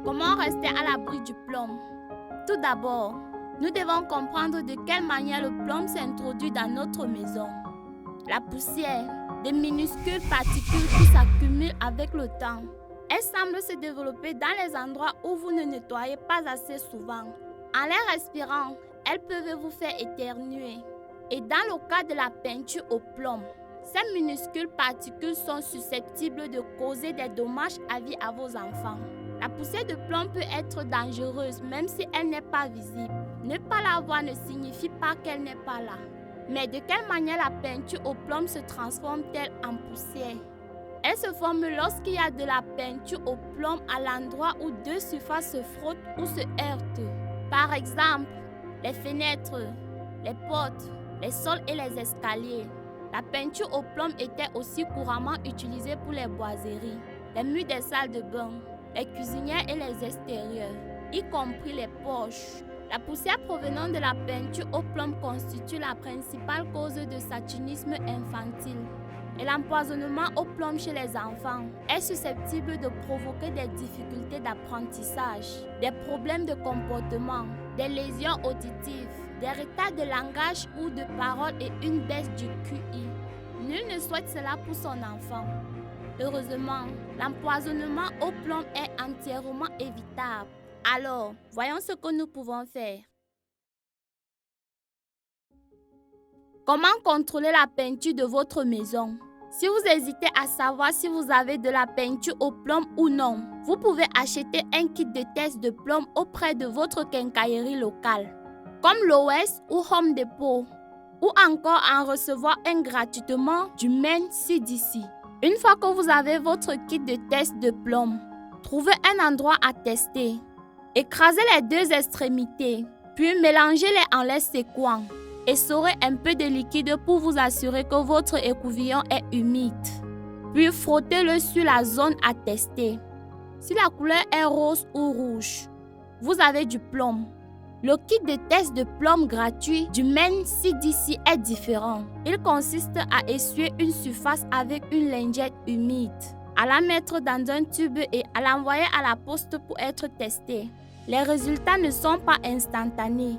Comment rester à l'abri du plomb? Tout d'abord, nous devons comprendre de quelle manière le plomb s'introduit dans notre maison. La poussière, des minuscules particules qui s'accumulent avec le temps. Elles semblent se développer dans les endroits où vous ne nettoyez pas assez souvent. En les respirant, elles peuvent vous faire éternuer. Et dans le cas de la peinture au plomb, ces minuscules particules sont susceptibles de causer des dommages à vie à vos enfants. La poussière de plomb peut être dangereuse même si elle n'est pas visible. Ne pas la voir ne signifie pas qu'elle n'est pas là. Mais de quelle manière la peinture au plomb se transforme-t-elle en poussière? Elle se forme lorsqu'il y a de la peinture au plomb à l'endroit où deux surfaces se frottent ou se heurtent. Par exemple, les fenêtres, les portes, les sols et les escaliers. La peinture au plomb était aussi couramment utilisée pour les boiseries, les murs des salles de bain, les cuisinières et les extérieurs, y compris les porches. La poussière provenant de la peinture au plomb constitue la principale cause de satunisme infantile. Et l'empoisonnement au plomb chez les enfants est susceptible de provoquer des difficultés d'apprentissage, des problèmes de comportement, des lésions auditives, des retards de langage ou de parole et une baisse du QI. Nul ne souhaite cela pour son enfant. Heureusement, l'empoisonnement au plomb est entièrement évitable. Alors, voyons ce que nous pouvons faire. Comment contrôler la peinture de votre maison? Si vous hésitez à savoir si vous avez de la peinture au plomb ou non, vous pouvez acheter un kit de test de plomb auprès de votre quincaillerie locale, comme Lowe's ou Home Depot, ou encore en recevoir un gratuitement du Maine CDC. Une fois que vous avez votre kit de test de plomb, trouvez un endroit à tester. Écrasez les deux extrémités, puis mélangez-les en les secouant. Essorez un peu de liquide pour vous assurer que votre écouvillon est humide. Puis frottez-le sur la zone à tester. Si la couleur est rose ou rouge, vous avez du plomb. Le kit de test de plomb gratuit du Maine CDC est différent. Il consiste à essuyer une surface avec une lingette humide, à la mettre dans un tube et à l'envoyer à la poste pour être testé. Les résultats ne sont pas instantanés.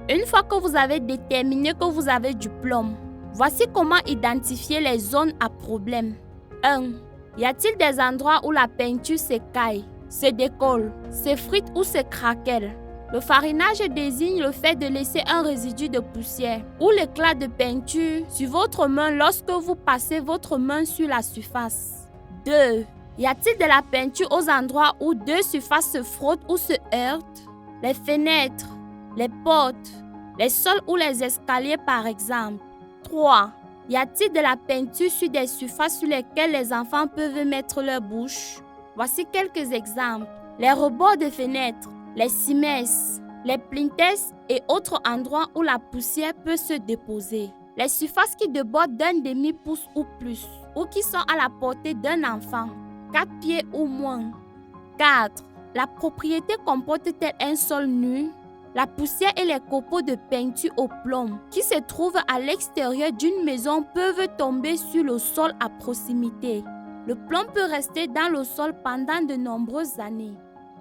Une fois que vous avez déterminé que vous avez du plomb, voici comment identifier les zones à problème. 1. Y a-t-il des endroits où la peinture s'écaille, se décolle, s'effrite ou se craquelle? Le farinage désigne le fait de laisser un résidu de poussière ou l'éclat de peinture sur votre main lorsque vous passez votre main sur la surface. 2. Y a-t-il de la peinture aux endroits où deux surfaces se frottent ou se heurtent? Les fenêtres, les portes, les sols ou les escaliers par exemple. 3. Y a-t-il de la peinture sur des surfaces sur lesquelles les enfants peuvent mettre leur bouche? Voici quelques exemples. Les rebords de fenêtres, les cimaises, les plinthes et autres endroits où la poussière peut se déposer. Les surfaces qui débordent d'un demi-pouce ou plus, ou qui sont à la portée d'un enfant, 4 pieds ou moins. 4. La propriété comporte-t-elle un sol nu? La poussière et les copeaux de peinture au plomb qui se trouvent à l'extérieur d'une maison peuvent tomber sur le sol à proximité. Le plomb peut rester dans le sol pendant de nombreuses années.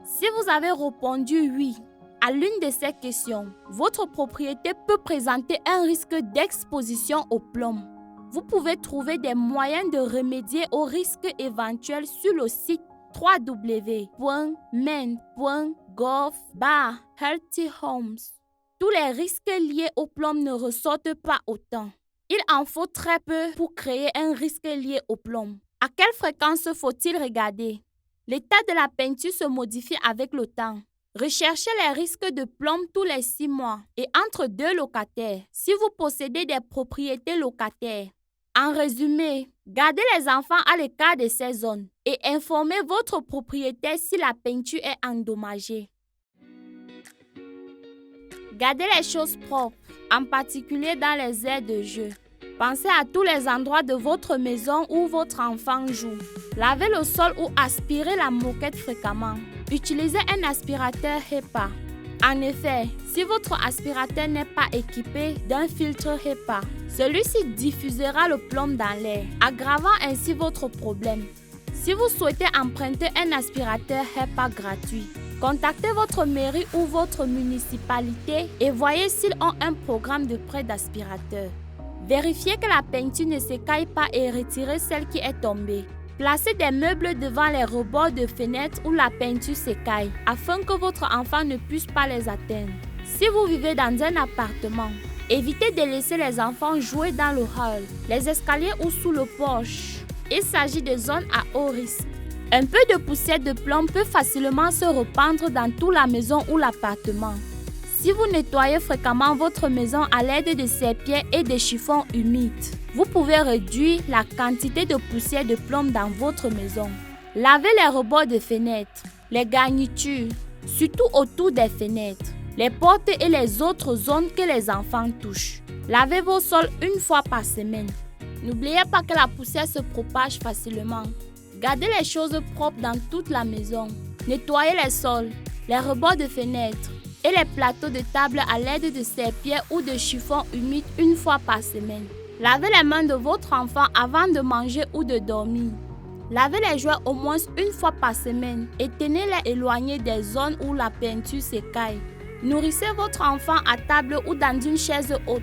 Si vous avez répondu oui à l'une de ces questions, votre propriété peut présenter un risque d'exposition au plomb. Vous pouvez trouver des moyens de remédier aux risques éventuels sur le site www.maine.gov/healthyhomes. Tous les risques liés au plomb ne ressortent pas autant. Il en faut très peu pour créer un risque lié au plomb. À quelle fréquence faut-il regarder? L'état de la peinture se modifie avec le temps. Recherchez les risques de plomb tous les 6 mois et entre 2 locataires si vous possédez des propriétés locataires. En résumé, gardez les enfants à l'écart de ces zones et informez votre propriétaire si la peinture est endommagée. Gardez les choses propres, en particulier dans les aires de jeu. Pensez à tous les endroits de votre maison où votre enfant joue. Lavez le sol ou aspirez la moquette fréquemment. Utilisez un aspirateur HEPA. En effet, si votre aspirateur n'est pas équipé d'un filtre HEPA, celui-ci diffusera le plomb dans l'air, aggravant ainsi votre problème. Si vous souhaitez emprunter un aspirateur HEPA gratuit, contactez votre mairie ou votre municipalité et voyez s'ils ont un programme de prêt d'aspirateur. Vérifiez que la peinture ne s'écaille pas et retirez celle qui est tombée. Placez des meubles devant les rebords de fenêtres où la peinture s'écaille afin que votre enfant ne puisse pas les atteindre. Si vous vivez dans un appartement, évitez de laisser les enfants jouer dans le hall, les escaliers ou sous le porche. Il s'agit de zones à haut risque. Un peu de poussière de plomb peut facilement se répandre dans toute la maison ou l'appartement. Si vous nettoyez fréquemment votre maison à l'aide de serpillères et de chiffons humides, vous pouvez réduire la quantité de poussière de plomb dans votre maison. Lavez les rebords de fenêtres, les garnitures, surtout autour des fenêtres, les portes et les autres zones que les enfants touchent. Lavez vos sols une fois par semaine. N'oubliez pas que la poussière se propage facilement. Gardez les choses propres dans toute la maison. Nettoyez les sols, les rebords de fenêtres et les plateaux de table à l'aide de serpillères ou de chiffons humides une fois par semaine. Lavez les mains de votre enfant avant de manger ou de dormir. Lavez les jouets au moins une fois par semaine et tenez-les éloignés des zones où la peinture s'écaille. Nourrissez votre enfant à table ou dans une chaise haute.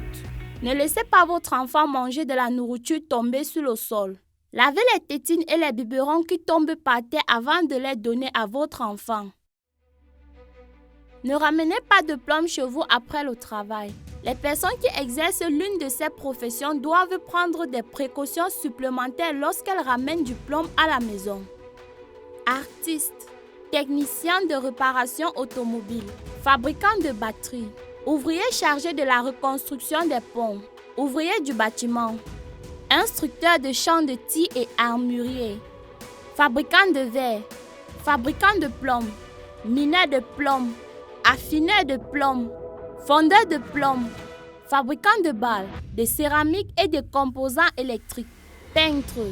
Ne laissez pas votre enfant manger de la nourriture tombée sur le sol. Lavez les tétines et les biberons qui tombent par terre avant de les donner à votre enfant. Ne ramenez pas de plomb chez vous après le travail. Les personnes qui exercent l'une de ces professions doivent prendre des précautions supplémentaires lorsqu'elles ramènent du plomb à la maison. Artistes, techniciens de réparation automobile, fabricants de batteries, ouvriers chargés de la reconstruction des ponts, ouvriers du bâtiment, instructeurs de champs de tir et armuriers, fabricants de verre, fabricants de plomb, mineurs de plomb, affineurs de plomb, fondeurs de plomb, fabricants de balles, de céramique et de composants électriques, peintres,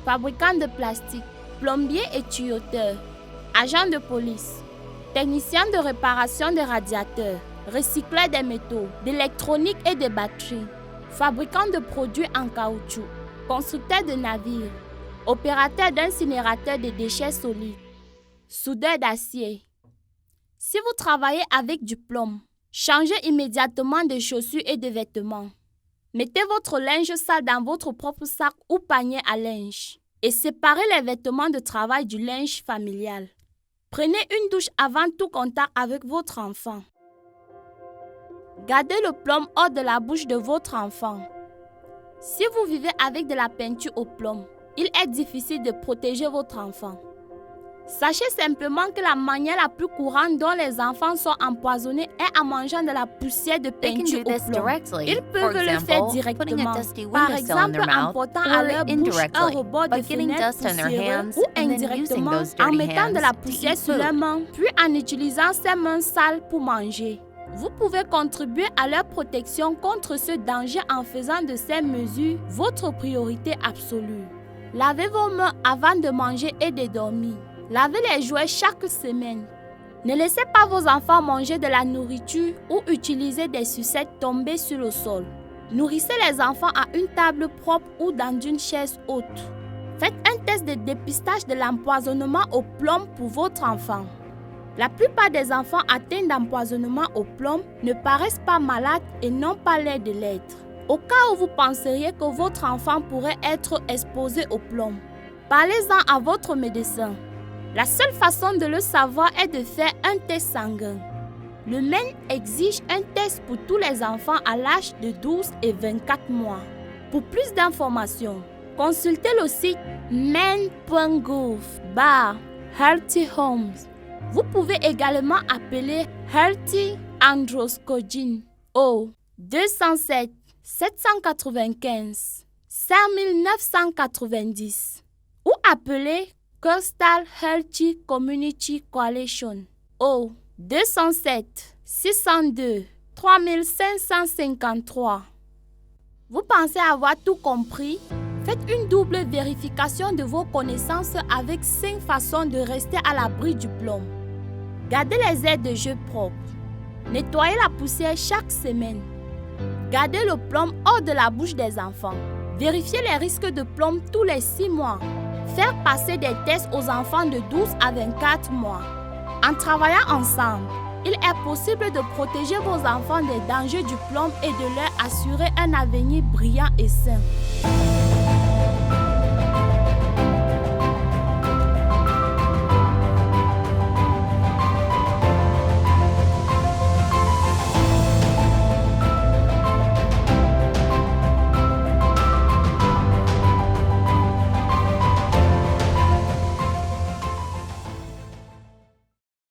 fabricants de plastique, plombiers et tuyauteurs, agents de police, techniciens de réparation de radiateurs, recycleurs des métaux, d'électronique et de batteries, fabricants de produits en caoutchouc, constructeurs de navires, opérateurs d'incinérateurs de déchets solides, soudeurs d'acier. Si vous travaillez avec du plomb, changez immédiatement de chaussures et de vêtements. Mettez votre linge sale dans votre propre sac ou panier à linge et séparez les vêtements de travail du linge familial. Prenez une douche avant tout contact avec votre enfant. Gardez le plomb hors de la bouche de votre enfant. Si vous vivez avec de la peinture au plomb, il est difficile de protéger votre enfant. Sachez simplement que la manière la plus courante dont les enfants sont empoisonnés est en mangeant de la poussière de peinture au plomb. Ils peuvent le faire directement, par exemple en portant à leur bouche un rebord de fenêtre poussiéreux ou indirectement en mettant de la poussière sur leurs mains, puis en utilisant ces mains sales pour manger. Vous pouvez contribuer à leur protection contre ce danger en faisant de ces mesures votre priorité absolue. Lavez vos mains avant de manger et de dormir. Lavez les jouets chaque semaine. Ne laissez pas vos enfants manger de la nourriture ou utiliser des sucettes tombées sur le sol. Nourrissez les enfants à une table propre ou dans une chaise haute. Faites un test de dépistage de l'empoisonnement au plomb pour votre enfant. La plupart des enfants atteints d'empoisonnement au plomb ne paraissent pas malades et n'ont pas l'air de l'être. Au cas où vous penseriez que votre enfant pourrait être exposé au plomb, parlez-en à votre médecin. La seule façon de le savoir est de faire un test sanguin. Le MEN exige un test pour tous les enfants à l'âge de 12 et 24 mois. Pour plus d'informations, consultez le site men.gouv/Healthy Homes. Vous pouvez également appeler Healthy Androscoggin au 207 795 5990 ou appeler Coastal Healthy Community Coalition au 207 602 3553. Vous pensez avoir tout compris? Faites une double vérification de vos connaissances avec 5 façons de rester à l'abri du plomb. Gardez les aires de jeu propres. Nettoyez la poussière chaque semaine. Gardez le plomb hors de la bouche des enfants. Vérifiez les risques de plomb tous les 6 mois. Faire passer des tests aux enfants de 12 à 24 mois. En travaillant ensemble, il est possible de protéger vos enfants des dangers du plomb et de leur assurer un avenir brillant et sain.